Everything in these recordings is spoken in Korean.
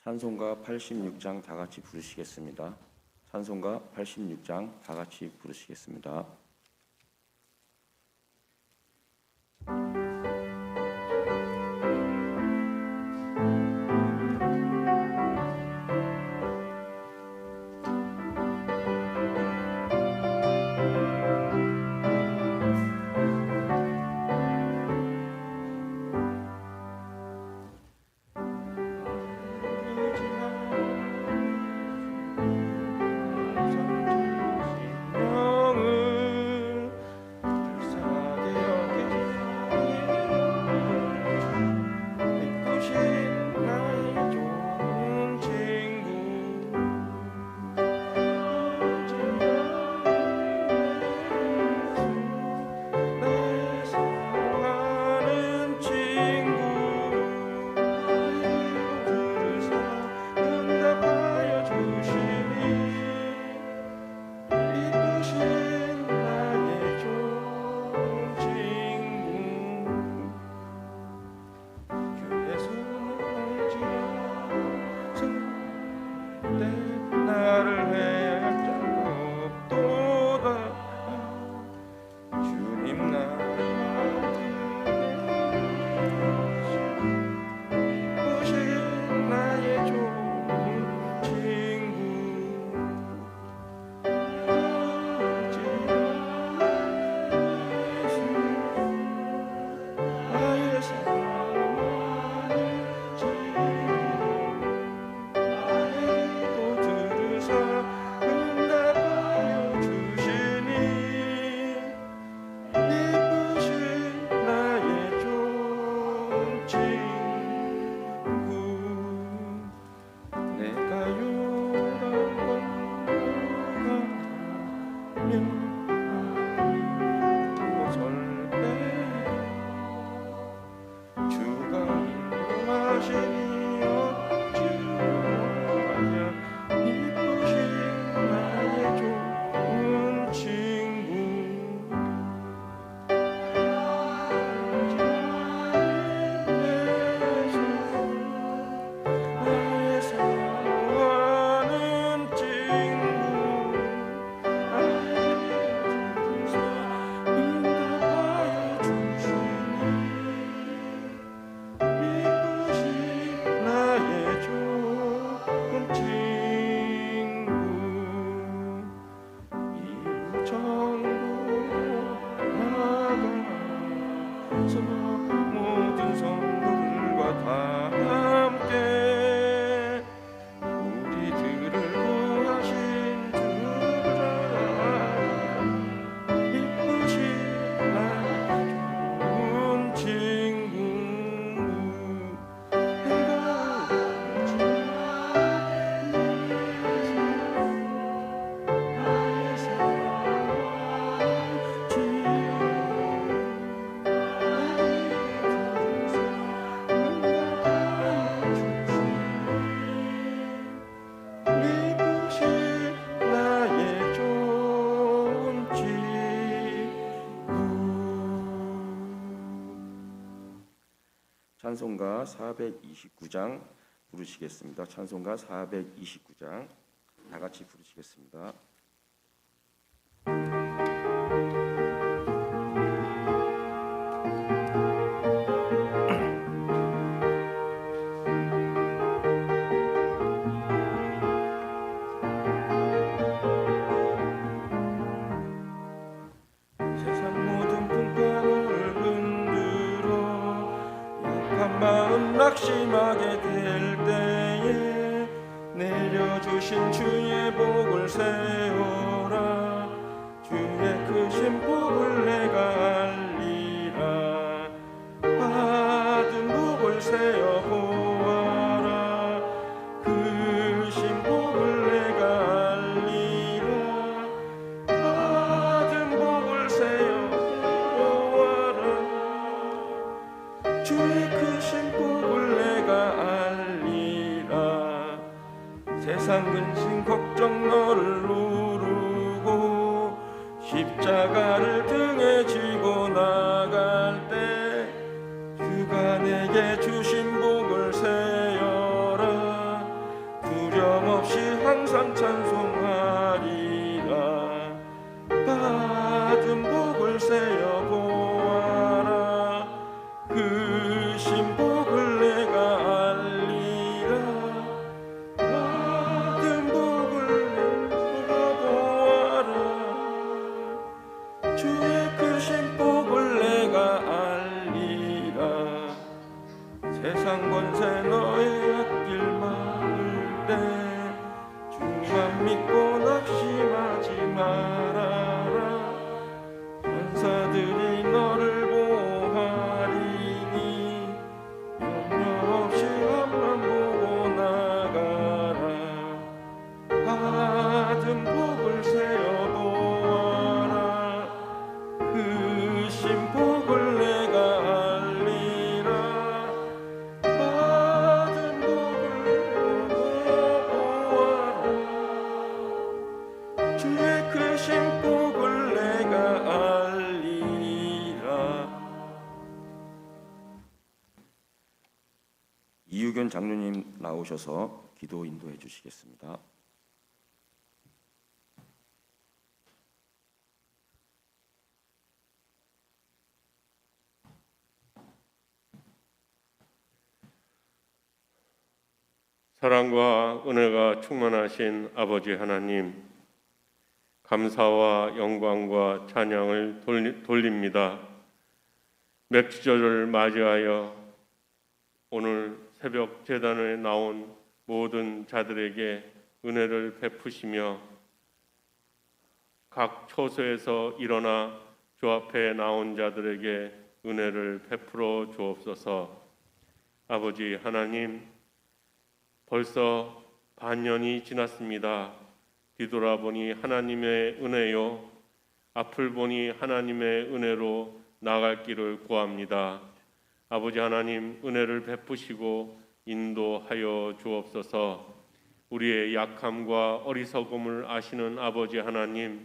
찬송가 86장 다 같이 부르시겠습니다. 찬송가 86장 다 같이 부르시겠습니다. 모든 성도들과 다 함께 우리들을 구하신 주라 이쁘신 나의 좋은 친구 해가 나의 찬송가 429장 부르시겠습니다. 찬송가 429장 다 같이 부르시겠습니다. 마음 낙심하게 될 때에 내려주신 주의 복을 세워라 주의 크신 복을 내가 알리라 받은 복을 세어 보아라 크신 복을 내가 알리라 받은 복을 세어 보아라 주의 크신 복을 내가 알리라 세상 근심 걱정 너를 누르고 십자가를 등에 지고 나갈 때 주가 내게 주신 복을 세어라 주의 크신 복을 내가 알리라. 이유견 장로님 나오셔서 기도 인도해 주시겠습니다. 사랑과 은혜가 충만하신 아버지 하나님, 감사와 영광과 찬양을 돌립니다. 맥주절을 맞이하여 오늘 새벽 제단에 나온 모든 자들에게 은혜를 베푸시며 각 처소에서 일어나 주 앞에 나온 자들에게 은혜를 베풀어 주옵소서. 아버지 하나님, 벌써 반년이 지났습니다. 뒤돌아보니 하나님의 은혜요, 앞을 보니 하나님의 은혜로 나갈 길을 구합니다. 아버지 하나님, 은혜를 베푸시고 인도하여 주옵소서. 우리의 약함과 어리석음을 아시는 아버지 하나님,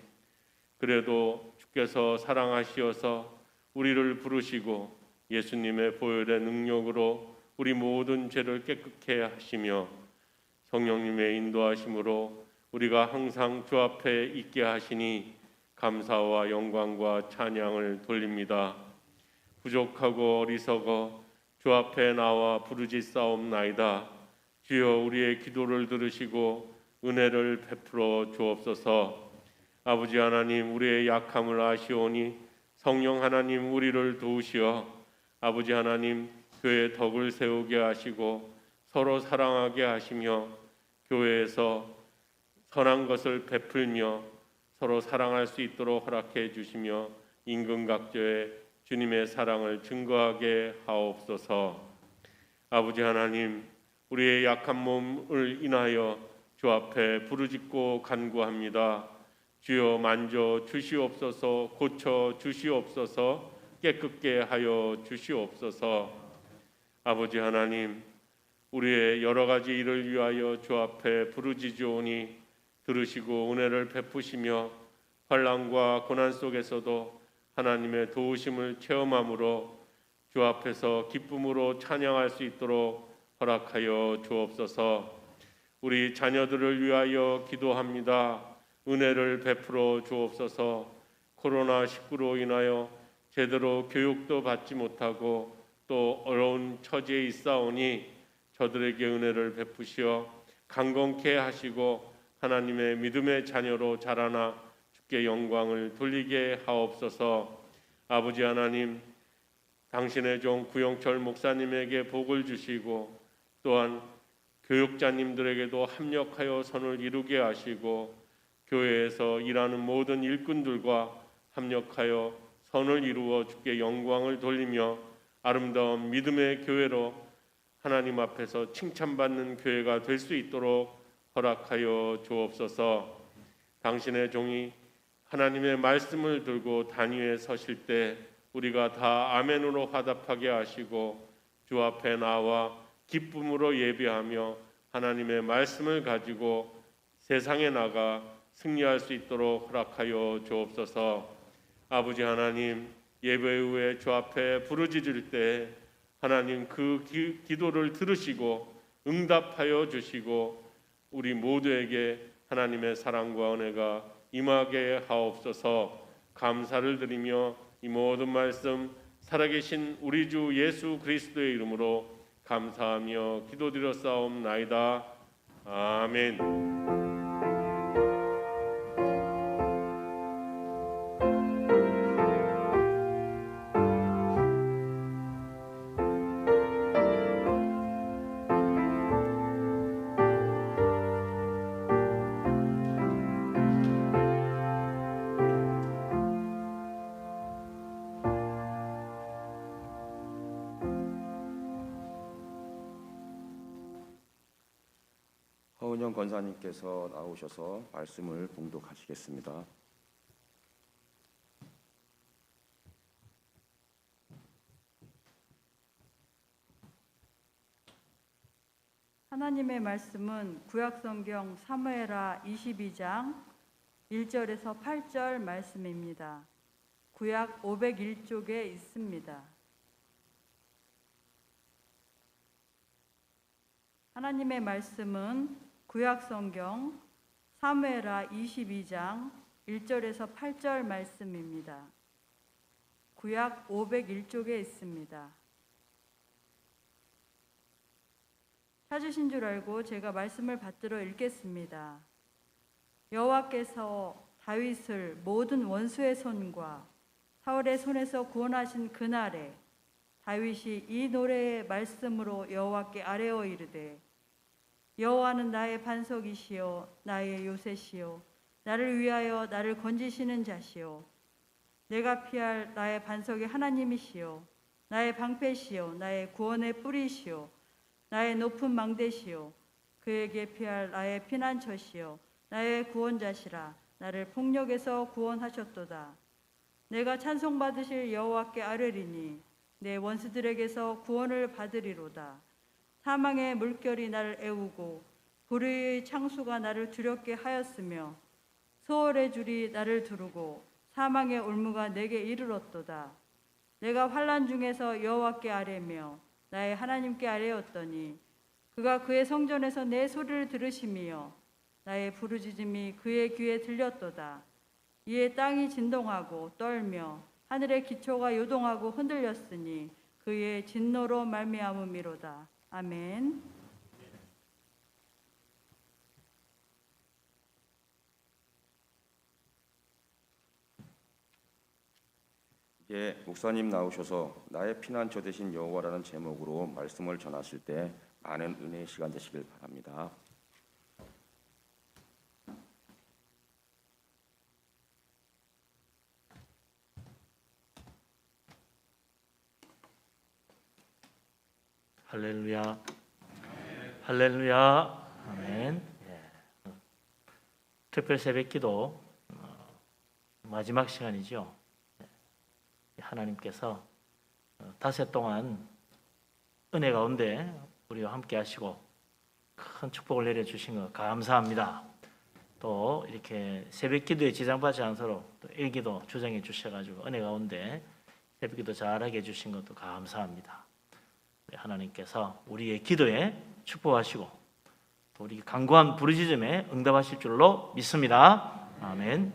그래도 주께서 사랑하시어서 우리를 부르시고 예수님의 보혈의 능력으로 우리 모든 죄를 깨끗게 하시며 성령님의 인도하심으로 우리가 항상 주 앞에 있게 하시니 감사와 영광과 찬양을 돌립니다. 부족하고 어리석어 주 앞에 나와 부르짖사옵나이다. 주여, 우리의 기도를 들으시고 은혜를 베풀어 주옵소서. 아버지 하나님, 우리의 약함을 아시오니 성령 하나님, 우리를 도우시어 아버지 하나님, 교회의 덕을 세우게 하시고 서로 사랑하게 하시며 교회에서 선한 것을 베풀며 서로 사랑할 수 있도록 허락해 주시며 임금각저의 주님의 사랑을 증거하게 하옵소서. 아버지 하나님, 우리의 약한 몸을 인하여 주 앞에 부르짖고 간구합니다. 주여, 만져 주시옵소서. 고쳐 주시옵소서. 깨끗게 하여 주시옵소서. 아버지 하나님, 우리의 여러 가지 일을 위하여 주 앞에 부르짖으오니 들으시고 은혜를 베푸시며 환난과 고난 속에서도 하나님의 도우심을 체험함으로 주 앞에서 기쁨으로 찬양할 수 있도록 허락하여 주옵소서. 우리 자녀들을 위하여 기도합니다. 은혜를 베풀어 주옵소서. 코로나19로 인하여 제대로 교육도 받지 못하고 또 어려운 처지에 있사오니 저들에게 은혜를 베푸시어 강건케 하시고 하나님의 믿음의 자녀로 자라나 주께 영광을 돌리게 하옵소서. 아버지 하나님, 당신의 종 구영철 목사님에게 복을 주시고 또한 교육자님들에게도 합력하여 선을 이루게 하시고 교회에서 일하는 모든 일꾼들과 합력하여 선을 이루어 주께 영광을 돌리며 아름다운 믿음의 교회로 하나님 앞에서 칭찬받는 교회가 될 수 있도록 허락하여 주옵소서. 당신의 종이 하나님의 말씀을 들고 단위에 서실 때 우리가 다 아멘으로 화답하게 하시고 주 앞에 나와 기쁨으로 예배하며 하나님의 말씀을 가지고 세상에 나가 승리할 수 있도록 허락하여 주옵소서. 아버지 하나님, 예배 후에 주 앞에 부르짖을 때 하나님 그 기도를 들으시고 응답하여 주시고 우리 모두에게 하나님의 사랑과 은혜가 임하게 하옵소서. 감사를 드리며 이 모든 말씀 살아계신 우리 주 예수 그리스도의 이름으로 감사하며 기도드렸사옵나이다. 아멘. 허은영 권사님께서 나오셔서 말씀을 봉독하시겠습니다. 하나님의 말씀은 구약성경 사무엘하 22장 1절에서 8절 말씀입니다. 구약 501쪽에 있습니다. 하나님의 말씀은 구약 성경 사무엘하 22장 1절에서 8절 말씀입니다. 구약 501쪽에 있습니다. 찾으신 줄 알고 제가 말씀을 받들어 읽겠습니다. 여호와께서 다윗을 모든 원수의 손과 사울의 손에서 구원하신 그날에 다윗이 이 노래의 말씀으로 여호와께 아뢰어 이르되 여호와는 나의 반석이시요 나의 요새시요 나를 위하여 나를 건지시는 자시요 내가 피할 나의 반석의 하나님이시요 나의 방패시요 나의 구원의 뿌리시요 나의 높은 망대시요 그에게 피할 나의 피난처시요 나의 구원자시라 나를 폭력에서 구원하셨도다. 내가 찬송받으실 여호와께 아뢰리니 내 원수들에게서 구원을 받으리로다. 사망의 물결이 나를 애우고 불의의 창수가 나를 두렵게 하였으며 소월의 줄이 나를 두르고 사망의 올무가 내게 이르렀도다. 내가 환난 중에서 여호와께 아뢰며 나의 하나님께 아뢰었더니 그가 그의 성전에서 내 소리를 들으시며 나의 부르짖음이 그의 귀에 들렸도다. 이에 땅이 진동하고 떨며 하늘의 기초가 요동하고 흔들렸으니 그의 진노로 말미암음이로다. 아멘. 이제 목사님 나오셔서 나의 피난처 되신 여호와라는 제목으로 말씀을 전하실 때 많은 은혜의 시간 되시길 바랍니다. 할렐루야. 할렐루야. 아멘. 특별 새벽기도 마지막 시간이죠. 하나님께서 닷새 동안 은혜 가운데 우리와 함께 하시고 큰 축복을 내려주신 것 감사합니다. 또 이렇게 새벽기도에 지장받지 않도록 또 일기도 주장해 주셔가지고 은혜 가운데 새벽기도 잘하게 해주신 것도 감사합니다. 하나님께서 우리의 기도에 축복하시고 또 우리 간구한 부르짖음에 응답하실 줄로 믿습니다. 아멘.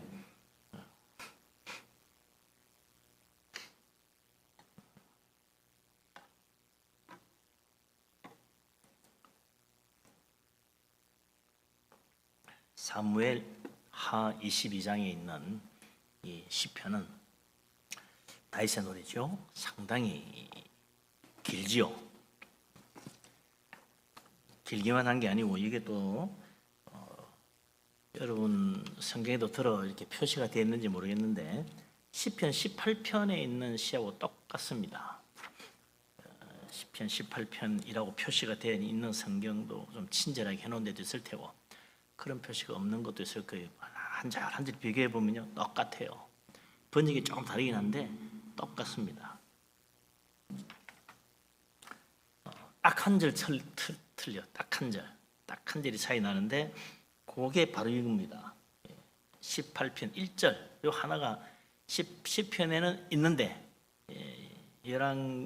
사무엘 하 22장에 있는 이 시편은 다윗의 노래죠. 상당히 길지요. 길기만 한 게 아니고 이게 또 여러분 성경에도 들어 이렇게 표시가 되어 있는지 모르겠는데 시편 18편에 있는 시하고 똑같습니다. 시편 18편이라고 표시가 되어 있는 성경도 좀 친절하게 해놓은 데도 있을 테고 그런 표시가 없는 것도 있을 거예요. 한 절 한 절 비교해 보면요 똑같아요. 번역이 조금 다르긴 한데 똑같습니다. 딱 한 절 틀려. 딱 한 절이 차이 나는데 그게 바로 이겁니다. 18편 1절 요 하나가 10편에는 있는데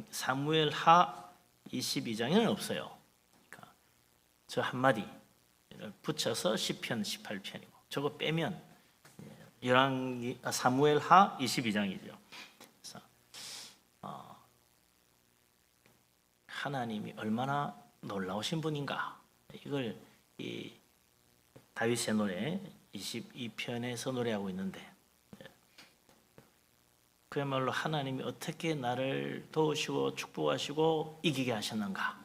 사무엘 하 22장에는 없어요. 그러니까 저 한마디를 붙여서 10편 18편이고 저거 빼면 사무엘 하 22장이죠. 그래서 하나님이 얼마나 놀라우신 분인가 이걸 이 다윗의 노래 22편에서 노래하고 있는데 그야말로 하나님이 어떻게 나를 도우시고 축복하시고 이기게 하셨는가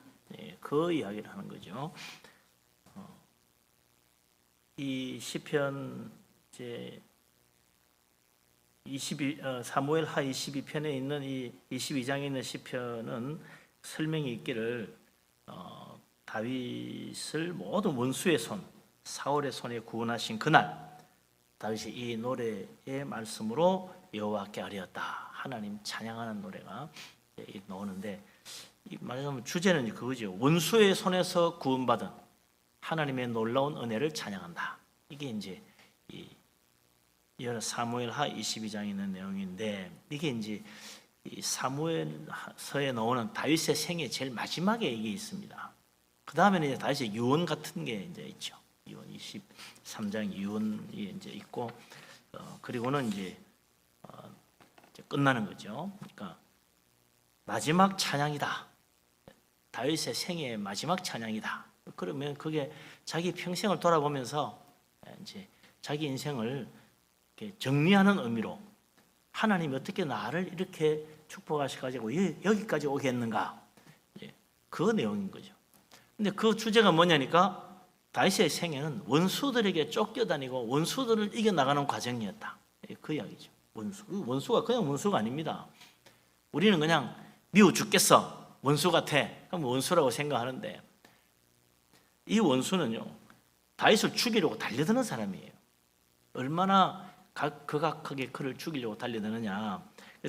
그 이야기를 하는 거죠. 이 시편 이제 사무엘 하 22편에 있는 이 22장에 있는 시편은 설명이 있기를 다윗을 모든 원수의 손, 사울의 손에 구원하신 그날 다윗이 이 노래의 말씀으로 여호와께 아뢰었다. 하나님 찬양하는 노래가 나오는데 말하자면 주제는 그거죠. 원수의 손에서 구원받은 하나님의 놀라운 은혜를 찬양한다. 이게 이제 이 사무엘하 22장에 있는 내용인데 이게 이제 이 사무엘서에 나오는 다윗의 생애 제일 마지막에 이게 있습니다. 그 다음에는 이제 다윗의 유언 같은 게 이제 있죠. 유언 23장 유언이 이제 있고 그리고는 이제 끝나는 거죠. 그러니까 마지막 찬양이다. 다윗의 생애의 마지막 찬양이다. 그러면 그게 자기 평생을 돌아보면서 이제 자기 인생을 이렇게 정리하는 의미로 하나님이 어떻게 나를 이렇게 축복하셔가지고 여기까지 오게 했는가, 그 내용인 거죠. 근데 그 주제가 뭐냐니까 다윗의 생애는 원수들에게 쫓겨다니고 원수들을 이겨나가는 과정이었다. 그 이야기죠. 원수가 그냥 원수가 아닙니다. 우리는 그냥 미워 죽겠어, 원수 같아, 그럼 원수라고 생각하는데 이 원수는요 다윗을 죽이려고 달려드는 사람이에요. 얼마나 극악하게 그를 죽이려고 달려드느냐.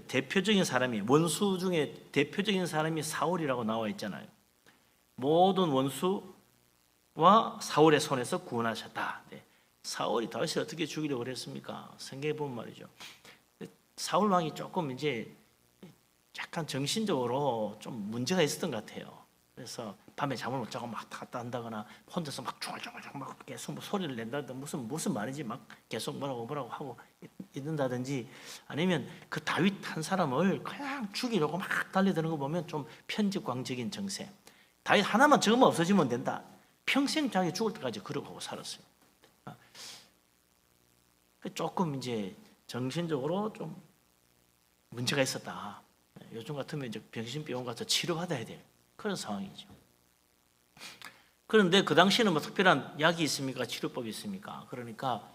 대표적인 사람이, 원수 중에 대표적인 사람이 사울이라고 나와 있잖아요. 모든 원수와 사울의 손에서 구원하셨다. 사울이 다윗을 어떻게 죽이려고 그랬습니까? 성경에 보면 말이죠. 사울 왕이 조금 이제 약간 정신적으로 좀 문제가 있었던 것 같아요. 그래서 밤에 잠을 못 자고 막 왔다 갔다 한다거나 혼자서 막 중얼중얼 막 계속 뭐 소리를 낸다든지 무슨 말인지 막 계속 뭐라고 하고 있는다든지, 아니면 그 다윗 한 사람을 그냥 죽이려고 막 달려드는 거 보면 좀 편집광적인 정세. 다윗 하나만 적으면 없어지면 된다. 평생 자기 죽을 때까지 그러고 하고 살았어요. 조금 이제 정신적으로 좀 문제가 있었다. 요즘 같으면 이제 병신병원 가서 치료받아야 될 그런 상황이죠. 그런데 그 당시에는 뭐 특별한 약이 있습니까? 치료법이 있습니까? 그러니까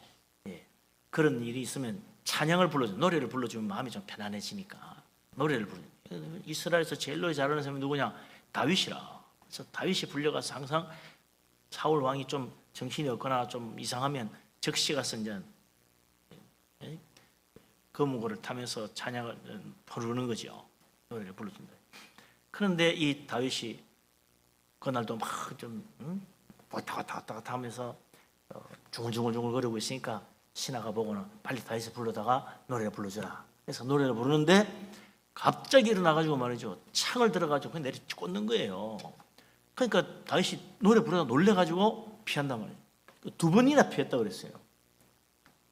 그런 일이 있으면 찬양을 불러주면, 노래를 불러주면 마음이 좀 편안해지니까 노래를 부르는. 이스라엘에서 제일 노래 잘하는 사람이 누구냐? 다윗이라. 그래서 다윗이 불려가서 항상 사울 왕이 좀 정신이 없거나 좀 이상하면 적시 가서 이제 거무고를 타면서 찬양을 부르는 거죠. 노래를 불러준다. 그런데 이 다윗이 그날도 막 좀 왔다 갔다 하면서 중얼중얼 거리고 있으니까 신하가 보고는 빨리 다윗을 불러다가 노래를 불러주라. 그래서 노래를 부르는데 갑자기 일어나가지고 말이죠. 창을 들어가지고 그냥 내리 꽂는 거예요. 그러니까 다윗이 노래 부르다가 놀래가지고 피한단 말이에요. 2번이나 피했다 그랬어요.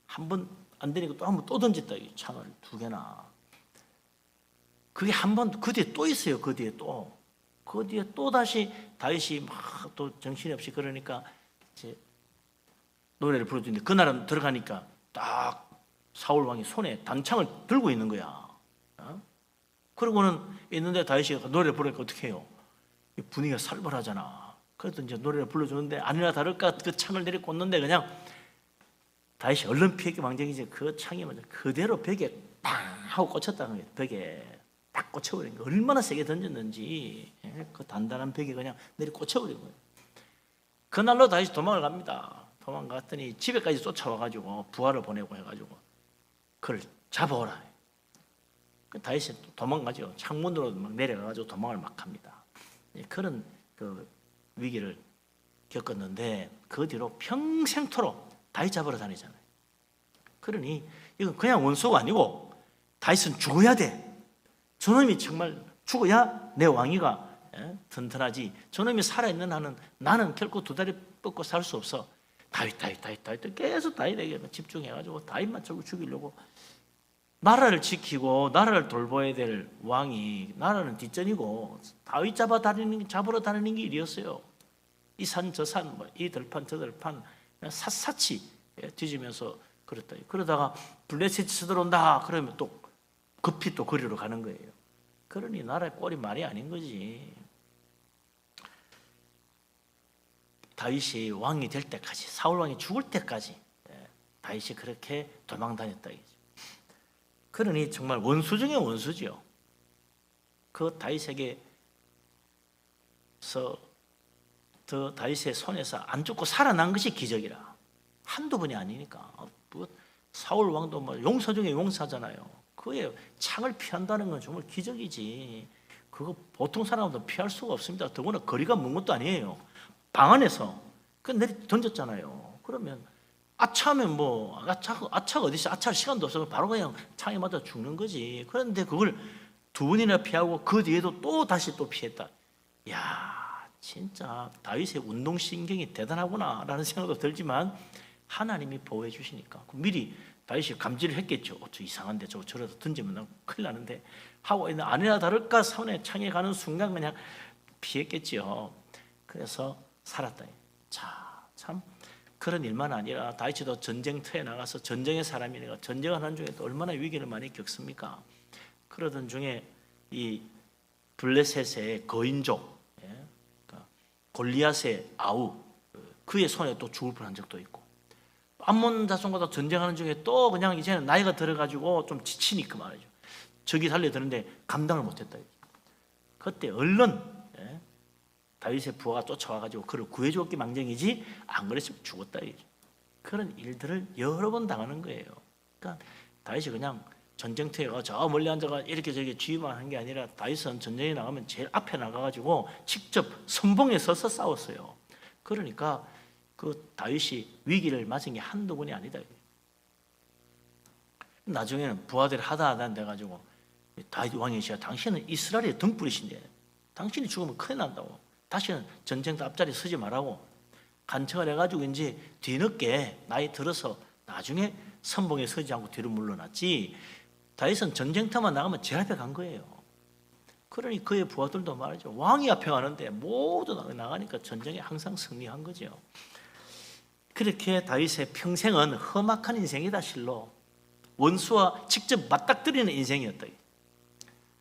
한 번 안 되니까 또 한 번 또 던졌다. 이 창을 2개나. 그게 한 번, 그 뒤에 또 있어요. 그 뒤에 또 다시 다윗이 막 또 정신이 없이 그러니까 이제 노래를 불러주는데 그날은 들어가니까 딱 사울 왕이 손에 단창을 들고 있는 거야. 그러고는 있는데 다윗이 노래를 부르니까 어떻게 해요? 분위기가 살벌하잖아. 그래도 이제 노래를 불러주는데 아니나 다를까 그 창을 내려 꽂는데 그냥 다윗이 얼른 피했기 망정이지 그 창이 먼저 그대로 벽에 팡 하고 꽂혔다는 거예요. 벽에 딱 꽂혀버린 거예요. 얼마나 세게 던졌는지 그 단단한 벽에 그냥 내리 꽂혀버린 거예요. 그날로 다윗이 도망을 갑니다. 도망갔더니 집에까지 쫓아와가지고 부하를 보내고 해가지고 그를 잡아오라. 다윗이 도망가죠. 창문으로 막 내려가가지고 도망을 막 합니다. 그런 그 위기를 겪었는데 그 뒤로 평생토록 다윗 잡으러 다니잖아요. 그러니 이건 그냥 원수가 아니고 다윗은 죽어야 돼. 저놈이 정말 죽어야 내 왕위가 튼튼하지. 저놈이 살아있는 한은 나는 결코 2다리 뻗고 살 수 없어. 다윗 계속 다윗에게 집중해가지고 다윗만 죽이려고. 나라를 지키고 나라를 돌봐야 될 왕이 나라는 뒷전이고 다윗 잡으러 다니는 게 일이었어요. 이 산 저 산 이 들판 저 들판 샅샅이 뒤지면서 그랬다. 그러다가 블레셋이 쳐들어온다 그러면 또 급히 또 거리로 가는 거예요. 그러니 나라의 꼴이 말이 아닌 거지. 다윗이 왕이 될 때까지, 사울 왕이 죽을 때까지 다윗이 그렇게 도망 다녔다. 그러니 정말 원수 중에 원수지요. 그 다윗에게서 더 다윗의 손에서 안 죽고 살아난 것이 기적이라. 한두 번이 아니니까. 사울 왕도 뭐 용사 중에 용사잖아요. 그의 창을 피한다는 건 정말 기적이지. 그거 보통 사람도 피할 수가 없습니다. 더구나 거리가 먼 것도 아니에요. 방 안에서 그 내리 던졌잖아요. 그러면 아차하면 뭐 아차가 어디 있어? 아차할 시간도 없어. 바로 그냥 창에 맞아 죽는 거지. 그런데 그걸 두 번이나 피하고 그 뒤에도 또 다시 또 피했다. 야, 진짜 다윗의 운동신경이 대단하구나라는 생각도 들지만 하나님이 보호해 주시니까 미리 다윗이 감지를 했겠죠. 저 이상한데 저러다 던지면 나 큰일 나는데 하고 있는 아니나 다를까 손에 창에 가는 순간 그냥 피했겠지요. 그래서 살았다. 자, 참 그런 일만 아니라 다윗도 전쟁터에 나가서 전쟁의 사람이니까 전쟁하는 중에 또 얼마나 위기를 많이 겪습니까? 그러던 중에 이 블레셋의 거인족, 그러니까 골리앗의 아우, 그의 손에 또 죽을 뻔한 적도 있고, 암몬 자손과 전쟁하는 중에 또 그냥 이제는 나이가 들어가지고 좀 지치니까 말이죠. 적이 달려드는데 감당을 못했다. 그때 얼른 다윗의 부하가 쫓아와가지고 그를 구해줬기 망정이지 안 그랬으면 죽었다. 그런 일들을 여러 번 당하는 거예요. 그러니까 다윗이 그냥 전쟁터에 저 멀리 앉아가 이렇게 저렇게 주의만 한 게 아니라 다윗은 전쟁에 나가면 제일 앞에 나가가지고 직접 선봉에 서서 싸웠어요. 그러니까 그 다윗이 위기를 맞은 게 한두 번이 아니다. 나중에는 부하들이 하다 돼가지고 다윗 왕이 시야 당신은 이스라엘의 등불이신데 당신이 죽으면 큰일 난다고. 다시는 전쟁터 앞자리 서지 말라고 간청을 해가지고 이제 뒤늦게 나이 들어서 나중에 선봉에 서지 않고 뒤로 물러났지. 다윗은 전쟁터만 나가면 제일 앞에 간 거예요. 그러니 그의 부하들도 말이죠. 왕이 앞에 가는데 모두 나가니까 전쟁에 항상 승리한 거죠. 그렇게 다윗의 평생은 험악한 인생이다. 실로 원수와 직접 맞닥뜨리는 인생이었다.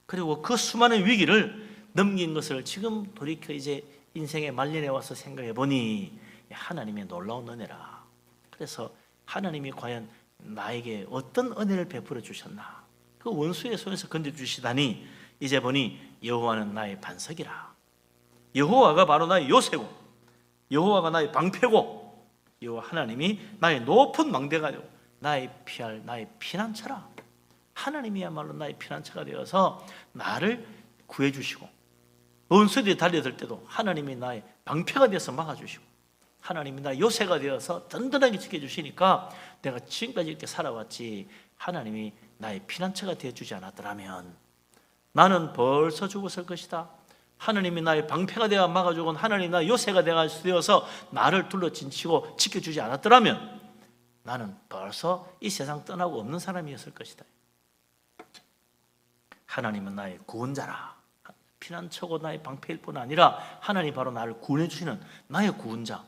그리고 그 수많은 위기를 넘긴 것을 지금 돌이켜 이제 인생의 말년에 와서 생각해 보니 하나님의 놀라운 은혜라. 그래서 하나님이 과연 나에게 어떤 은혜를 베풀어 주셨나. 그 원수의 손에서 건져주시다니 이제 보니 여호와는 나의 반석이라. 여호와가 바로 나의 요새고 여호와가 나의 방패고 여호와 하나님이 나의 높은 망대가 되고 나의 피할 나의 피난처라. 하나님이야말로 나의 피난처가 되어서 나를 구해주시고 원수들이 달려들 때도 하나님이 나의 방패가 되어서 막아주시고 하나님이 나의 요새가 되어서 든든하게 지켜주시니까 내가 지금까지 이렇게 살아왔지. 하나님이 나의 피난처가 되어주지 않았더라면 나는 벌써 죽었을 것이다. 하나님이 나의 방패가 되어 막아주고 하나님이 나의 요새가 되어서 나를 둘러진치고 지켜주지 않았더라면 나는 벌써 이 세상 떠나고 없는 사람이었을 것이다. 하나님은 나의 구원자라. 피난처고 나의 방패일 뿐 아니라 하나님 바로 나를 구원해 주시는 나의 구원자.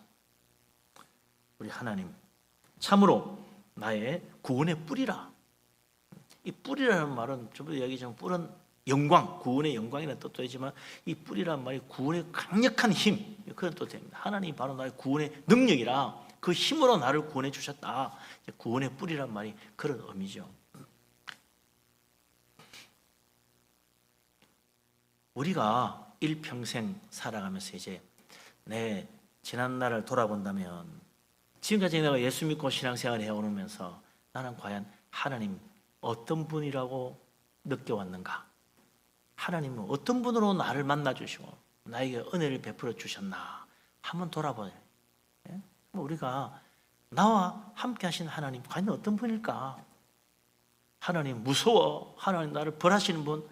우리 하나님 참으로 나의 구원의 뿌리라. 이 뿌리라는 말은 저번에 이야기했지만 뿔은 영광, 구원의 영광이라는 뜻도 되지만 이 뿌리라는 말이 구원의 강력한 힘 그런 뜻도 됩니다. 하나님 바로 나의 구원의 능력이라 그 힘으로 나를 구원해 주셨다. 구원의 뿌리라는 말이 그런 의미죠. 우리가 일평생 살아가면서 이제 내 지난 날을 돌아본다면 지금까지 내가 예수 믿고 신앙생활을 해오면서 나는 과연 하나님 어떤 분이라고 느껴왔는가? 하나님은 어떤 분으로 나를 만나주시고 나에게 은혜를 베풀어 주셨나? 한번 돌아보아요. 우리가 나와 함께 하신 하나님 과연 어떤 분일까? 하나님 무서워? 하나님 나를 벌하시는 분?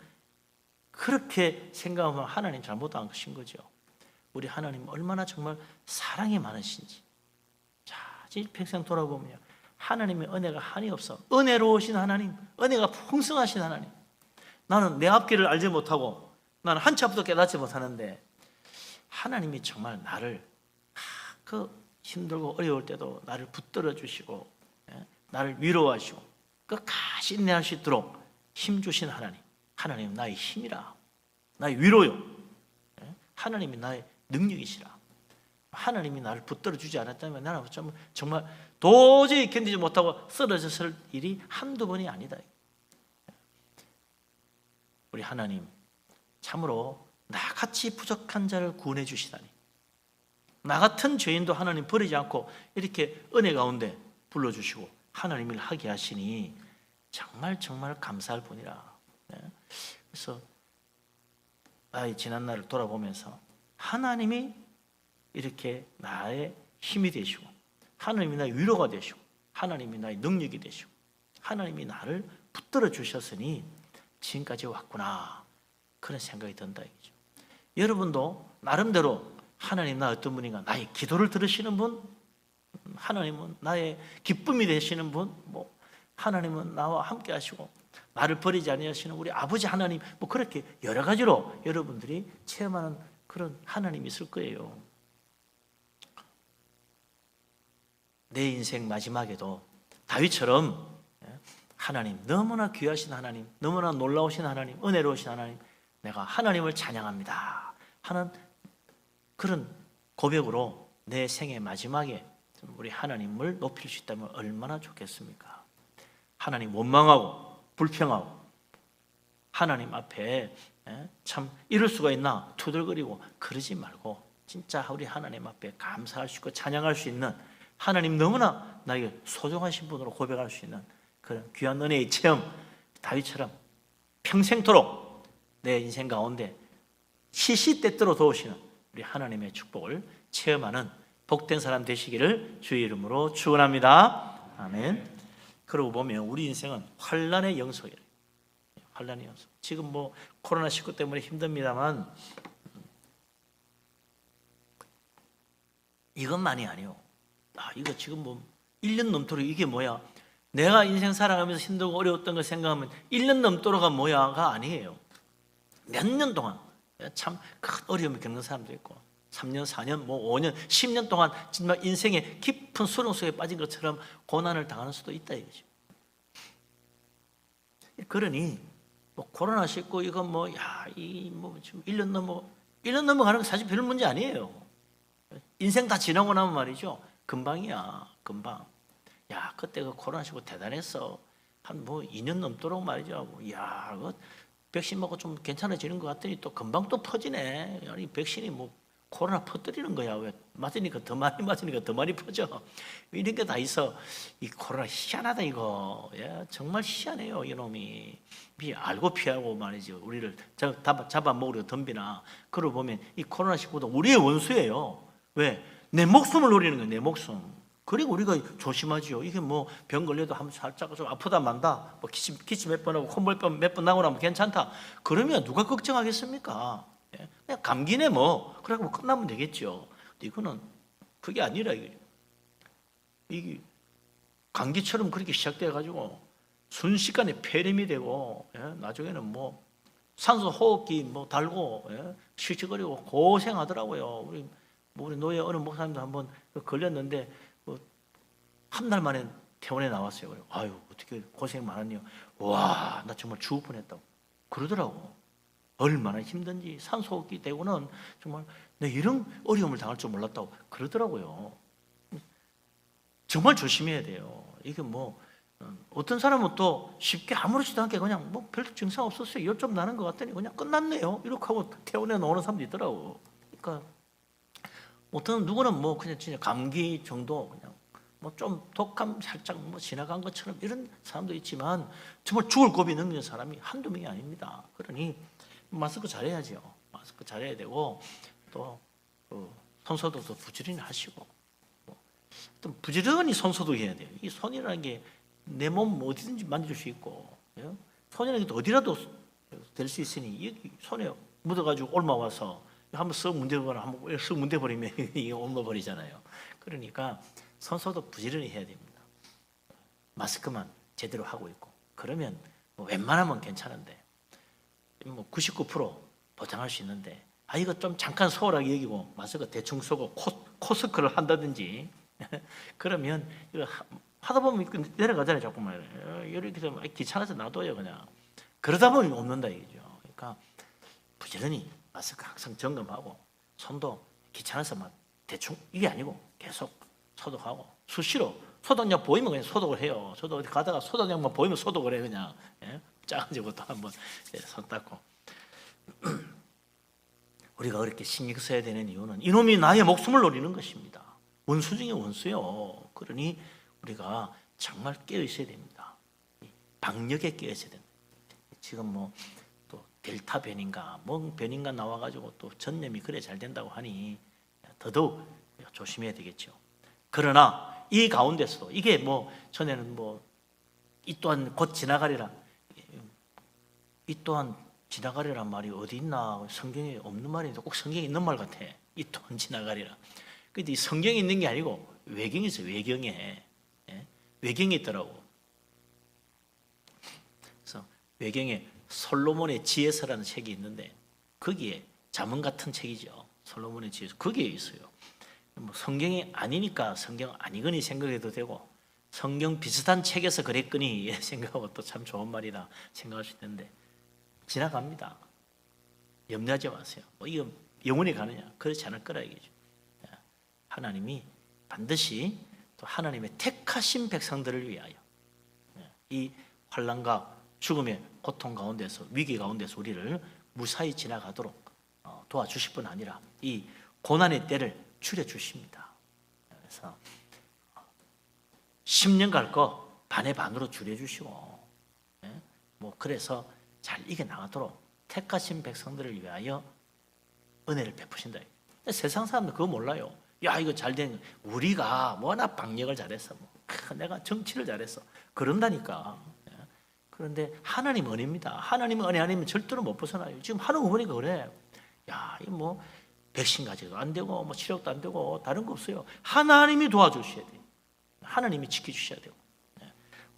그렇게 생각하면 하나님 잘못 안 하신 거죠. 우리 하나님 얼마나 정말 사랑이 많으신지. 자, 일평생 돌아보면 하나님의 은혜가 한이 없어. 은혜로우신 하나님, 은혜가 풍성하신 하나님. 나는 내 앞길을 알지 못하고 나는 한치 앞도 깨닫지 못하는데 하나님이 정말 나를 그 힘들고 어려울 때도 나를 붙들어 주시고 나를 위로하시고 끝까지 인내할 수 있도록 힘 주신 하나님. 하나님 나의 힘이라. 나의 위로요. 하나님이 나의 능력이시라. 하나님이 나를 붙들어 주지 않았다면 나는 정말 도저히 견디지 못하고 쓰러졌을 일이 한두 번이 아니다. 우리 하나님 참으로 나같이 부족한 자를 구원해 주시다니. 나 같은 죄인도 하나님 버리지 않고 이렇게 은혜 가운데 불러주시고 하나님 일 하게 하시니 정말 정말 감사할 뿐이라. 그래서 나의 지난 날을 돌아보면서 하나님이 이렇게 나의 힘이 되시고 하나님이 나의 위로가 되시고 하나님이 나의 능력이 되시고 하나님이 나를 붙들어 주셨으니 지금까지 왔구나, 그런 생각이 든다 이거죠. 여러분도 나름대로 하나님 나 어떤 분인가, 나의 기도를 들으시는 분, 하나님은 나의 기쁨이 되시는 분, 뭐 하나님은 나와 함께 하시고 나를 버리지 아니하시는 우리 아버지 하나님, 뭐 그렇게 여러 가지로 여러분들이 체험하는 그런 하나님이 있을 거예요. 내 인생 마지막에도 다윗처럼 하나님, 너무나 귀하신 하나님, 너무나 놀라우신 하나님, 은혜로우신 하나님, 내가 하나님을 찬양합니다 하는 그런 고백으로 내 생의 마지막에 우리 하나님을 높일 수 있다면 얼마나 좋겠습니까? 하나님 원망하고 불평하고 하나님 앞에 참 이럴 수가 있나 투덜거리고 그러지 말고 진짜 우리 하나님 앞에 감사할 수 있고 찬양할 수 있는, 하나님 너무나 나에게 소중하신 분으로 고백할 수 있는 그런 귀한 은혜의 체험, 다윗처럼 평생토록 내 인생 가운데 시시때때로 도우시는 우리 하나님의 축복을 체험하는 복된 사람 되시기를 주의 이름으로 축원합니다. 아멘. 그러고 보면 우리 인생은 환난의 영속이에요. 환난의 영속. 지금 뭐 코로나19 때문에 힘듭니다만 이것만이 아니요. 이거 지금 뭐 1년 넘도록 이게 뭐야? 내가 인생 살아가면서 힘들고 어려웠던 걸 생각하면 1년 넘도록가 뭐야가 아니에요. 몇 년 동안 참 큰 어려움을 겪는 사람도 있고 3년, 4년, 뭐 5년, 10년 동안 정말 인생의 깊은 수렁 속에 빠진 것처럼 고난을 당하는 수도 있다 이거죠. 그러니 뭐 코로나19 이거 뭐 지금 1년 넘어가는 건 사실 별 문제 아니에요. 인생 다 지나고 나면 말이죠. 금방이야, 금방. 야, 그때 그 코로나19 대단했어. 한 뭐 2년 넘도록 말이죠. 야, 그 백신 먹고 좀 괜찮아지는 것 같더니 또 금방 또 퍼지네. 아니, 백신이 뭐 코로나 퍼뜨리는 거야. 왜 맞으니까 더 많이 맞으니까 더 많이 퍼져. 이런 게 다 있어. 이 코로나 희한하다 이거. 야, 정말 희한해요 이놈이. 알고 피하고 말이죠. 우리를 잡아먹으려 덤비나. 그러고 보면 이 코로나19도 우리의 원수예요. 왜? 내 목숨을 노리는 거예요. 내 목숨. 그리고 우리가 조심하지요. 이게 뭐 병 걸려도 한번 살짝 좀 아프다 만다. 뭐 기침 몇 번 하고 콧물 몇 번 나고 나면 괜찮다. 그러면 누가 걱정하겠습니까? 그냥 감기네 뭐. 그래갖고 뭐 끝나면 되겠죠. 근데 이거는 그게 아니라 이게 감기처럼 그렇게 시작돼가지고 순식간에 폐렴이 되고 나중에는 뭐 산소 호흡기 뭐 달고 씩씩거리고 고생하더라고요. 우리 노예 어느 목사님도 한번 걸렸는데 한 달 만에 퇴원해 나왔어요. 그래요. 아유, 어떻게 고생 많았네요. 와, 나 정말 죽을 뻔했다고 그러더라고. 얼마나 힘든지 산소호흡기 되고는 정말 내 이런 어려움을 당할 줄 몰랐다고 그러더라고요. 정말 조심해야 돼요. 이게 뭐 어떤 사람은 또 쉽게 아무렇지도 않게 그냥 뭐 별 증상 없었어요. 열 좀 나는 것 같더니 그냥 끝났네요. 이렇게 하고 퇴원해 나오는 사람도 있더라고. 그러니까 어떤 누구는 뭐 그냥 진짜 감기 정도 그냥 뭐 좀 독감 살짝 뭐 지나간 것처럼 이런 사람도 있지만 정말 죽을 고비 넘는 사람이 한두 명이 아닙니다. 그러니 마스크 잘해야죠. 마스크 잘해야 되고 또 손소독도 부지런히 하시고 또 부지런히 손소독해야 돼요. 이 손이라는 게 내 몸 어디든지 만질 수 있고 손이라는 게 어디라도 될 수 있으니 여기 손에 묻어가지고 옮아와서 한번 쓱 문대버리면 한번 쓱 문대버리면 이게 옮아버리잖아요. 그러니까 손소독 부지런히 해야 됩니다. 마스크만 제대로 하고 있고 그러면 뭐 웬만하면 괜찮은데 뭐 99% 보장할 수 있는데 이거 좀 잠깐 소홀하게 여기고 마스크 대충 쓰고 코스크를 한다든지 그러면 이거 하다 보면 내려가잖아요. 자꾸만 이렇게 되면 귀찮아서 놔둬요 그냥. 그러다 보면 없는다 이거죠. 그러니까 부지런히 마스크 항상 점검하고 손도 귀찮아서 막 대충 이게 아니고 계속 소독하고 수시로 소독약 보이면 그냥 소독을 해요. 저도 어디 가다가 소독약만 보이면 소독을 해 그냥. 작아지고 또 한번 손 닦고. 우리가 그렇게 신경 써야 되는 이유는 이놈이 나의 목숨을 노리는 것입니다. 원수 중에 원수요. 그러니 우리가 정말 깨어 있어야 됩니다. 방역에 깨어 있어야 됩니다. 지금 뭐 또 델타 변인가 뭐 변인가 나와가지고 또 전염이 그래 잘 된다고 하니 더더욱 조심해야 되겠죠. 그러나 이 가운데서도 이게 뭐 전에는 뭐 이 또한 곧 지나가리라, 이 또한 지나가리란 말이 어디 있나, 성경에 없는 말인데 꼭 성경에 있는 말 같아. 이 또한 지나가리라. 근데 이 성경에 있는 게 아니고 외경에 있어요. 외경에. 예? 외경에 있더라고. 그래서 외경에 솔로몬의 지혜서라는 책이 있는데 거기에 잠언 같은 책이죠. 솔로몬의 지혜서 거기에 있어요. 뭐 성경이 아니니까 성경 아니거니 생각해도 되고, 성경 비슷한 책에서 그랬거니 생각하고 또 참 좋은 말이다 생각할 수 있는데 지나갑니다. 염려하지 마세요. 뭐 이거 영원히 가느냐? 그렇지 않을 거라 얘기죠. 하나님이 반드시 또 하나님의 택하신 백성들을 위하여 이 환난과 죽음의 고통 가운데서, 위기 가운데서 우리를 무사히 지나가도록 도와주실 뿐 아니라 이 고난의 때를 줄여주십니다. 그래서 10년 갈 거 반의 반으로 줄여주시고, 뭐 그래서 잘 이겨나가도록 택하신 백성들을 위하여 은혜를 베푸신다. 세상 사람들 그거 몰라요. 야, 이거 잘된, 우리가 워낙 방역을 잘했어, 뭐 내가 정치를 잘했어, 그런다니까. 그런데 하나님 은혜입니다. 하나님은 은혜 아니면 절대로 못 벗어나요. 지금 하는 어머니가 그래. 야, 이 뭐 백신 가지도 안 되고 뭐 치료도 안 되고 다른 거 없어요. 하나님이 도와주셔야 돼요. 하나님이 지켜주셔야 돼요.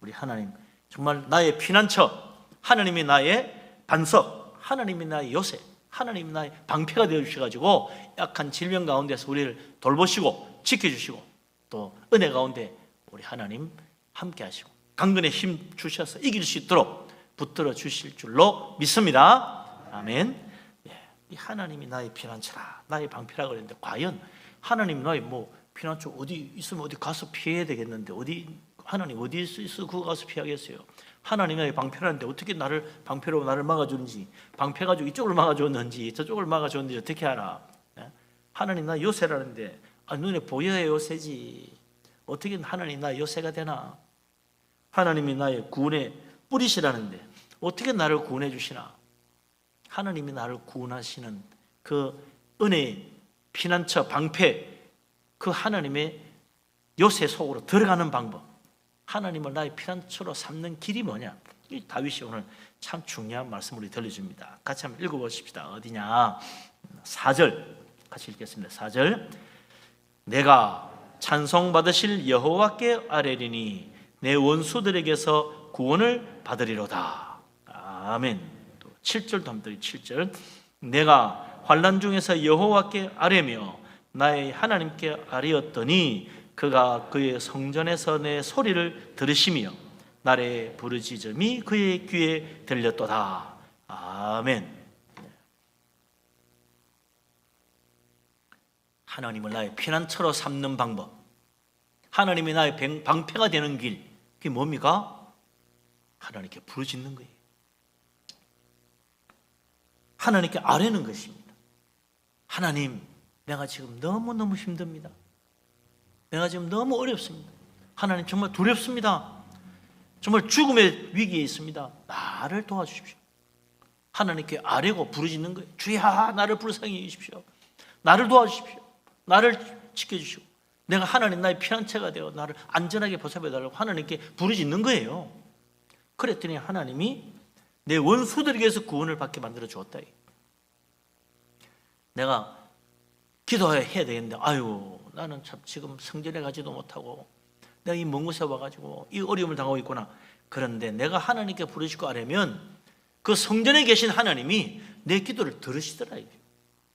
우리 하나님 정말 나의 피난처, 하나님이 나의 반석, 하나님이 나의 요새, 하나님이 나의 방패가 되어주셔가지고 약한 질병 가운데서 우리를 돌보시고 지켜주시고 또 은혜 가운데 우리 하나님 함께 하시고 강건의 힘 주셔서 이길 수 있도록 붙들어 주실 줄로 믿습니다. 아멘. 이 하나님이 나의 피난처라, 나의 방패라 그랬는데 과연 하나님이 나의 뭐 피난처 어디 있으면 어디 가서 피해야 되겠는데, 어디 하나님 어디 있어 그거 가서 피하겠어요? 하나님이 나의 방패라는데 어떻게 나를 방패로 나를 막아주는지, 방패 가지고 이쪽을 막아줬는지 저쪽을 막아줬는지 어떻게 알아? 하나님 나 요새라는데 눈에 보여야 요새지 어떻게 하나님 나 요새가 되나? 하나님이 나의 구원의 뿌리시라는데 어떻게 나를 구원해 주시나? 하나님이 나를 구원하시는 그 은혜의 피난처 방패, 그 하나님의 요새 속으로 들어가는 방법, 하나님을 나의 피난처로 삼는 길이 뭐냐? 이 다윗이 오늘 참 중요한 말씀을 들려줍니다. 같이 한번 읽어보십시다. 어디냐? 4절 같이 읽겠습니다. 4절 내가 찬송받으실 여호와께 아뢰리니 내 원수들에게서 구원을 받으리로다. 아멘. 또 7절도 한번 7절 내가 환난 중에서 여호와께 아뢰며 나의 하나님께 아뢰었더니 그가 그의 성전에서 내 소리를 들으시며 나의 부르짖음이 그의 귀에 들렸도다. 아멘. 하나님을 나의 피난처로 삼는 방법, 하나님이 나의 방패가 되는 길, 그게 뭡니까? 하나님께 부르짖는 거예요. 하나님께 아뢰는 것입니다. 하나님, 내가 지금 너무너무 힘듭니다. 내가 지금 너무 어렵습니다. 하나님 정말 두렵습니다. 정말 죽음의 위기에 있습니다. 나를 도와주십시오. 하나님께 아뢰고 부르짖는 거예요. 주야, 나를 불쌍히 여기십시오. 나를 도와주십시오. 나를 지켜주시고 내가 하나님 나의 피난처가 되어 나를 안전하게 보살펴달라고 하나님께 부르짖는 거예요. 그랬더니 하나님이 내 원수들에게서 구원을 받게 만들어 주었다. 내가 기도해야 되겠는데 아유 나는 참 지금 성전에 가지도 못하고 내가 이 먼 곳에 와가지고 이 어려움을 당하고 있구나. 그런데 내가 하나님께 부르짖고 아뢰면 그 성전에 계신 하나님이 내 기도를 들으시더라.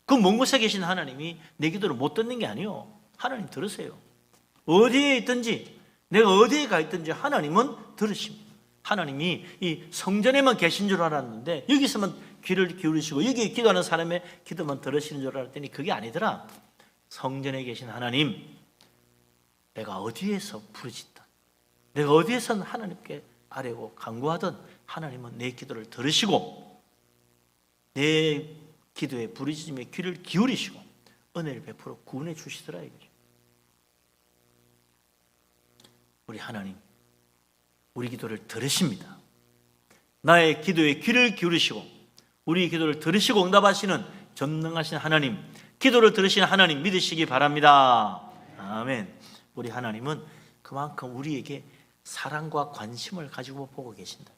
그 먼 곳에 계신 하나님이 내 기도를 못 듣는 게 아니에요. 하나님 들으세요. 어디에 있든지 내가 어디에 가 있든지 하나님은 들으십니다. 하나님이 이 성전에만 계신 줄 알았는데 여기서만 귀를 기울이시고 여기에 기도하는 사람의 기도만 들으시는 줄 알았더니 그게 아니더라. 성전에 계신 하나님, 내가 어디에서 부르짖든 내가 어디에선 하나님께 아뢰고 간구하든 하나님은 내 기도를 들으시고 내 기도에 부르짖음에 귀를 기울이시고 은혜를 베풀어 구원해 주시더라 이거죠. 우리 하나님, 우리 기도를 들으십니다. 나의 기도에 귀를 기울이시고 우리 기도를 들으시고 응답하시는 전능하신 하나님, 기도를 들으시는 하나님 믿으시기 바랍니다. 아멘. 우리 하나님은 그만큼 우리에게 사랑과 관심을 가지고 보고 계신다.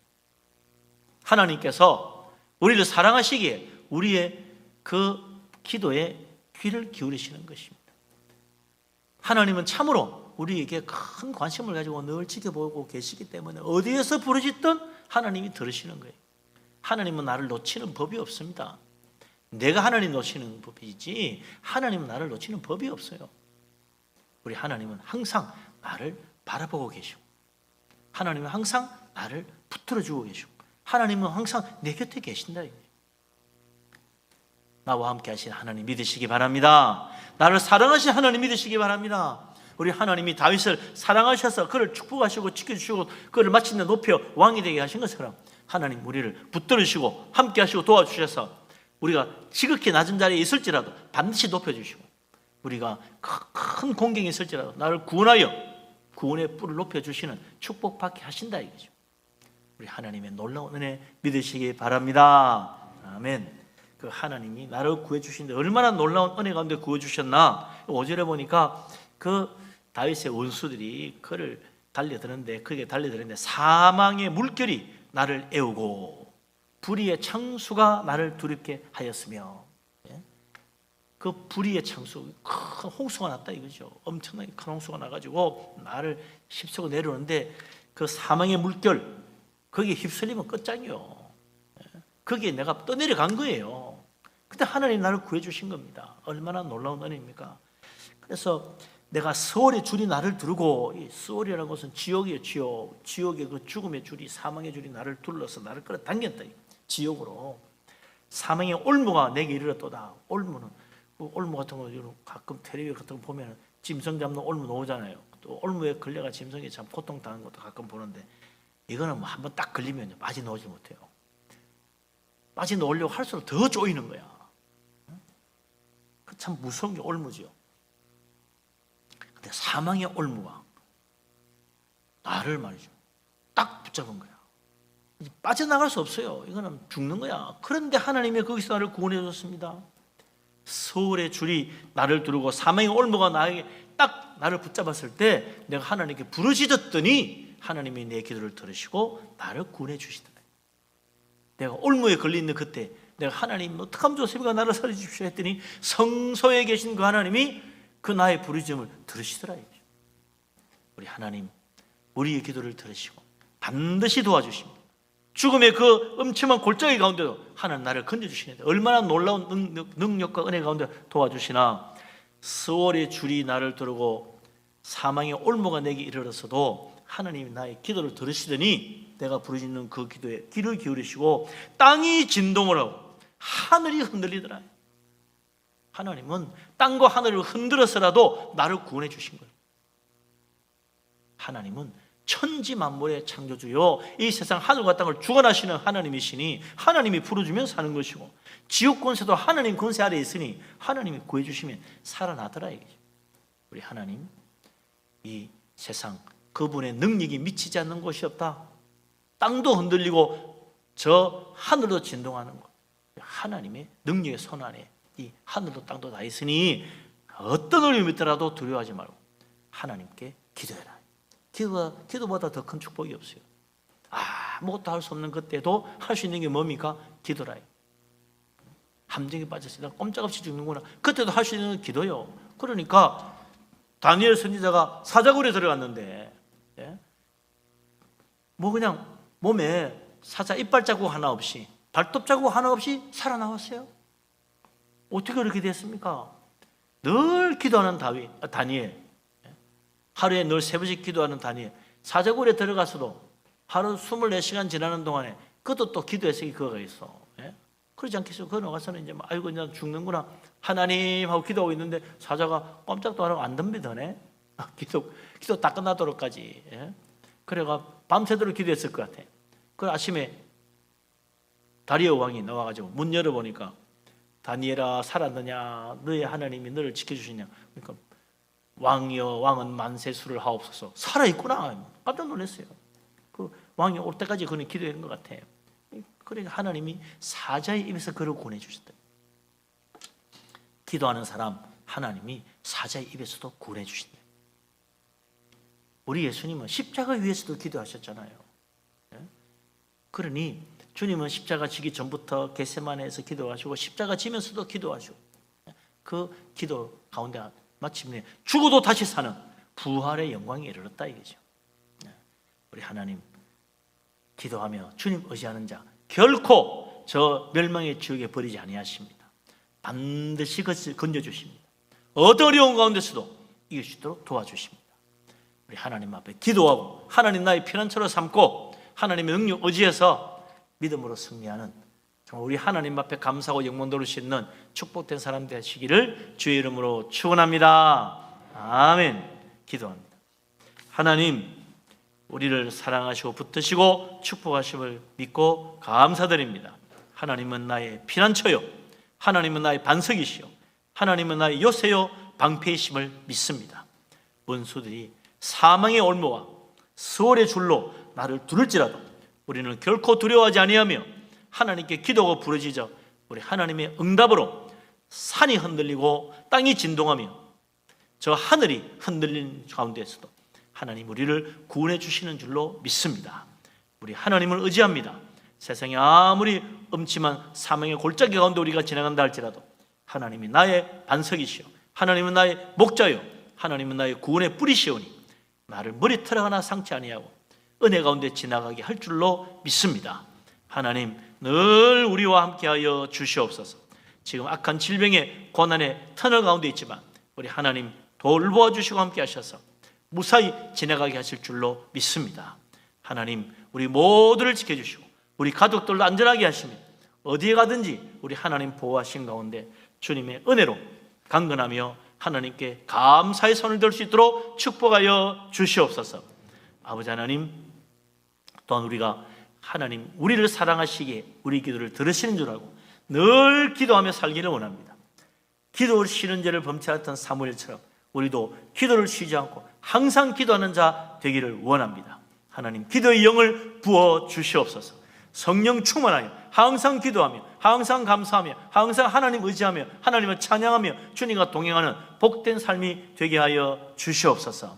하나님께서 우리를 사랑하시기에 우리의 그 기도에 귀를 기울이시는 것입니다. 하나님은 참으로 우리에게 큰 관심을 가지고 늘 지켜보고 계시기 때문에 어디에서 부르짖든 하나님이 들으시는 거예요. 하나님은 나를 놓치는 법이 없습니다. 내가 하나님 놓치는 법이지 하나님은 나를 놓치는 법이 없어요. 우리 하나님은 항상 나를 바라보고 계시고, 하나님은 항상 나를 붙들어주고 계시고, 하나님은 항상 내 곁에 계신다. 나와 함께 하신 하나님 믿으시기 바랍니다. 나를 사랑하신 하나님 믿으시기 바랍니다. 우리 하나님이 다윗을 사랑하셔서 그를 축복하시고 지켜주시고 그를 마침내 높여 왕이 되게 하신 것처럼 하나님 우리를 붙들으시고 함께 하시고 도와주셔서 우리가 지극히 낮은 자리에 있을지라도 반드시 높여주시고, 우리가 큰 공경이 있을지라도 나를 구원하여 구원의 뿔을 높여주시는 축복받게 하신다 이거죠. 우리 하나님의 놀라운 은혜 믿으시기 바랍니다. 아멘. 그 하나님이 나를 구해주시는데 얼마나 놀라운 은혜 가운데 구해주셨나. 5절에 보니까 그 다윗의 원수들이 그를 달려드는데, 그게 달려드는데 사망의 물결이 나를 애우고 불의의 창수가 나를 두렵게 하였으며, 그 불의의 창수, 큰 홍수가 났다 이거죠. 엄청나게 큰 홍수가 나가지고 나를 휩쓰고 내려오는데 그 사망의 물결, 거기에 휩쓸리면 끝장이요. 거기에 내가 떠내려간 거예요. 근데 하나님 나를 구해주신 겁니다. 얼마나 놀라운 은혜입니까? 그래서 내가 스월의 줄이 나를 두르고, 이 스월이라는 것은 지옥이에요. 지옥의 그 죽음의 줄이, 사망의 줄이 나를 둘러서 나를 끌어당겼다. 지옥으로. 사망의 올무가 내게 이르렀도다. 올무는 그 올무 같은 거 가끔 텔레비전 같은 거 보면 짐승 잡는 올무 나오잖아요. 또 올무에 걸려가 짐승이 참 고통당하는 것도 가끔 보는데, 이거는 뭐 한번 딱 걸리면 빠져나오지 못해요. 빠져나오려고 할수록 더 쪼이는 거야. 그 참 무서운 게 올무지요. 근데 사망의 올무가 나를 말이죠, 딱 붙잡은 거야. 빠져나갈 수 없어요. 이거는 죽는 거야. 그런데 하나님이 거기서 나를 구원해 줬습니다. 서울의 줄이 나를 두르고 사망의 올무가 나에게 딱 나를 붙잡았을 때 내가 하나님께 부르짖었더니 하나님이 내 기도를 들으시고 나를 구원해 주시더라. 내가 올무에 걸려있는 그때 내가 하나님 어떡하면 좋습니까? 나를 살려주십시오 했더니 성소에 계신 그 하나님이 그 나의 부르짖음을 들으시더라. 우리 하나님 우리의 기도를 들으시고 반드시 도와주십니다. 죽음의 그 엄청난 골짜기 가운데도 하나님 나를 건져주시는데 얼마나 놀라운 능력과 은혜 가운데 도와주시나. 스월의 줄이 나를 두르고 사망의 올무가 내게 이르렀어도 하나님이 나의 기도를 들으시더니 내가 부르짖는 그 기도에 귀를 기울이시고 땅이 진동을 하고 하늘이 흔들리더라. 하나님은 땅과 하늘을 흔들어서라도 나를 구원해 주신 거예요. 하나님은 천지 만물의 창조주요, 이 세상 하늘과 땅을 주관하시는 하나님이시니 하나님이 부르주면 사는 것이고, 지옥 권세도 하나님 권세 아래에 있으니 하나님이 구해주시면 살아나더라 이거죠. 우리 하나님, 이 세상 그분의 능력이 미치지 않는 곳이 없다. 땅도 흔들리고 저 하늘도 진동하는 것, 하나님의 능력의 손 안에 이 하늘도 땅도 다 있으니 어떤 어려움이 있더라도 두려워하지 말고 하나님께 기도해라. 기도보다 더 큰 축복이 없어요. 아무것도 할 수 없는 그때도 할 수 있는 게 뭡니까? 기도라. 함정에 빠졌으니 꼼짝없이 죽는구나. 그때도 할 수 있는 건 기도요. 그러니까 다니엘 선지자가 사자굴에 들어갔는데 뭐 그냥 몸에 사자 이빨 자국 하나 없이, 발톱 자국 하나 없이 살아나왔어요. 어떻게 그렇게 됐습니까? 늘 기도하는 다니엘, 하루에 늘 3번씩 기도하는 다니엘, 사자굴에 들어가서도 하루 24시간 지나는 동안에 그것도 또 기도해서 그거가 있어. 그러지 않겠어요? 그거 나가서는 이제 아이고 이제 죽는구나 하나님 하고 기도하고 있는데 사자가 꼼짝도 안 하고 안 덤비더네. 기도 다 끝나도록까지. 그래가 밤새도록 기도했을 것 같아. 그 아침에 다리오 왕이 나와가지고 문 열어보니까 다니엘아 살았느냐, 너의 하나님이 너를 지켜주시냐. 그러니까 왕이여 왕은 만세수를 하옵소서. 살아있구나. 깜짝 놀랐어요. 그 왕이 올 때까지 그는 기도했는 것 같아요. 그러니까 하나님이 사자의 입에서 그를 구원해 주셨다. 기도하는 사람 하나님이 사자의 입에서도 구원해 주신다. 우리 예수님은 십자가 위에서도 기도하셨잖아요. 그러니 주님은 십자가 지기 전부터 겟세마네에서 기도하시고 십자가 지면서도 기도하시고 그 기도 가운데 마침내 죽어도 다시 사는 부활의 영광에 이르렀다 이거죠. 우리 하나님 기도하며 주님 의지하는 자 결코 저 멸망의 지옥에 버리지 아니하십니다. 반드시 건져주십니다. 어려운 가운데서도 이길 수 있도록 도와주십니다. 우리 하나님 앞에 기도하고 하나님 나의 피난처로 삼고 하나님의 능력 의지해서 믿음으로 승리하는 정말 우리 하나님 앞에 감사하고 영광 돌릴 수 있는 축복된 사람 되시기를 주의 이름으로 축원합니다. 아멘. 기도합니다. 하나님 우리를 사랑하시고 붙드시고 축복하심을 믿고 감사드립니다. 하나님은 나의 피난처요 하나님은 나의 반석이시요 하나님은 나의 요새요 방패이심을 믿습니다. 원수들이 사망의 올무와 수월의 줄로 나를 두를지라도 우리는 결코 두려워하지 아니하며 하나님께 기도가 부르짖어 우리 하나님의 응답으로 산이 흔들리고 땅이 진동하며 저 하늘이 흔들린 가운데에서도 하나님 우리를 구원해 주시는 줄로 믿습니다. 우리 하나님을 의지합니다. 세상에 아무리 음침한 사망의 골짜기 가운데 우리가 지나간다 할지라도 하나님이 나의 반석이시오 하나님은 나의 목자요 하나님은 나의 구원의 뿌리시오니 나를 머리털 하나 상치 아니하고 은혜 가운데 지나가게 할 줄로 믿습니다. 하나님 늘 우리와 함께하여 주시옵소서. 지금 악한 질병의 고난의 터널 가운데 있지만 우리 하나님 돌보아 주시고 함께 하셔서 무사히 지나가게 하실 줄로 믿습니다. 하나님 우리 모두를 지켜주시고 우리 가족들도 안전하게 하시며 어디에 가든지 우리 하나님 보호하신 가운데 주님의 은혜로 강건하며 하나님께 감사의 손을 들 수 있도록 축복하여 주시옵소서. 아버지 하나님 또한 우리가 하나님 우리를 사랑하시기에 우리 기도를 들으시는 줄 알고 늘 기도하며 살기를 원합니다. 기도를 쉬는 죄를 범죄했던 사무엘처럼 우리도 기도를 쉬지 않고 항상 기도하는 자 되기를 원합니다. 하나님 기도의 영을 부어 주시옵소서. 성령 충만하여 항상 기도하며 항상 감사하며 항상 하나님 의지하며 하나님을 찬양하며 주님과 동행하는 복된 삶이 되게 하여 주시옵소서.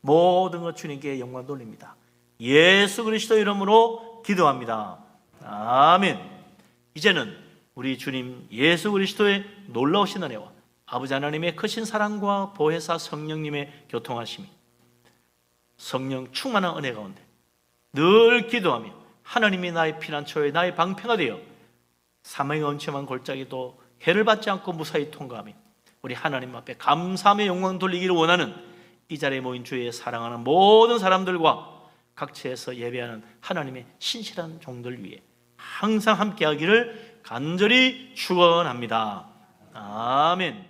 모든 것 주님께 영광 돌립니다. 예수 그리스도 이름으로 기도합니다. 아멘. 이제는 우리 주님 예수 그리스도의 놀라우신 은혜와 아버지 하나님의 크신 사랑과 보혜사 성령님의 교통하심이 성령 충만한 은혜 가운데 늘 기도하며 하나님이 나의 피난처에 나의 방패가 되어 사망의 엄침한 골짜기도 해를 받지 않고 무사히 통과하며 우리 하나님 앞에 감사함의 영광 돌리기를 원하는 이 자리에 모인 주의 사랑하는 모든 사람들과 각처에서 예배하는 하나님의 신실한 종들 위해 항상 함께하기를 간절히 축원합니다. 아멘.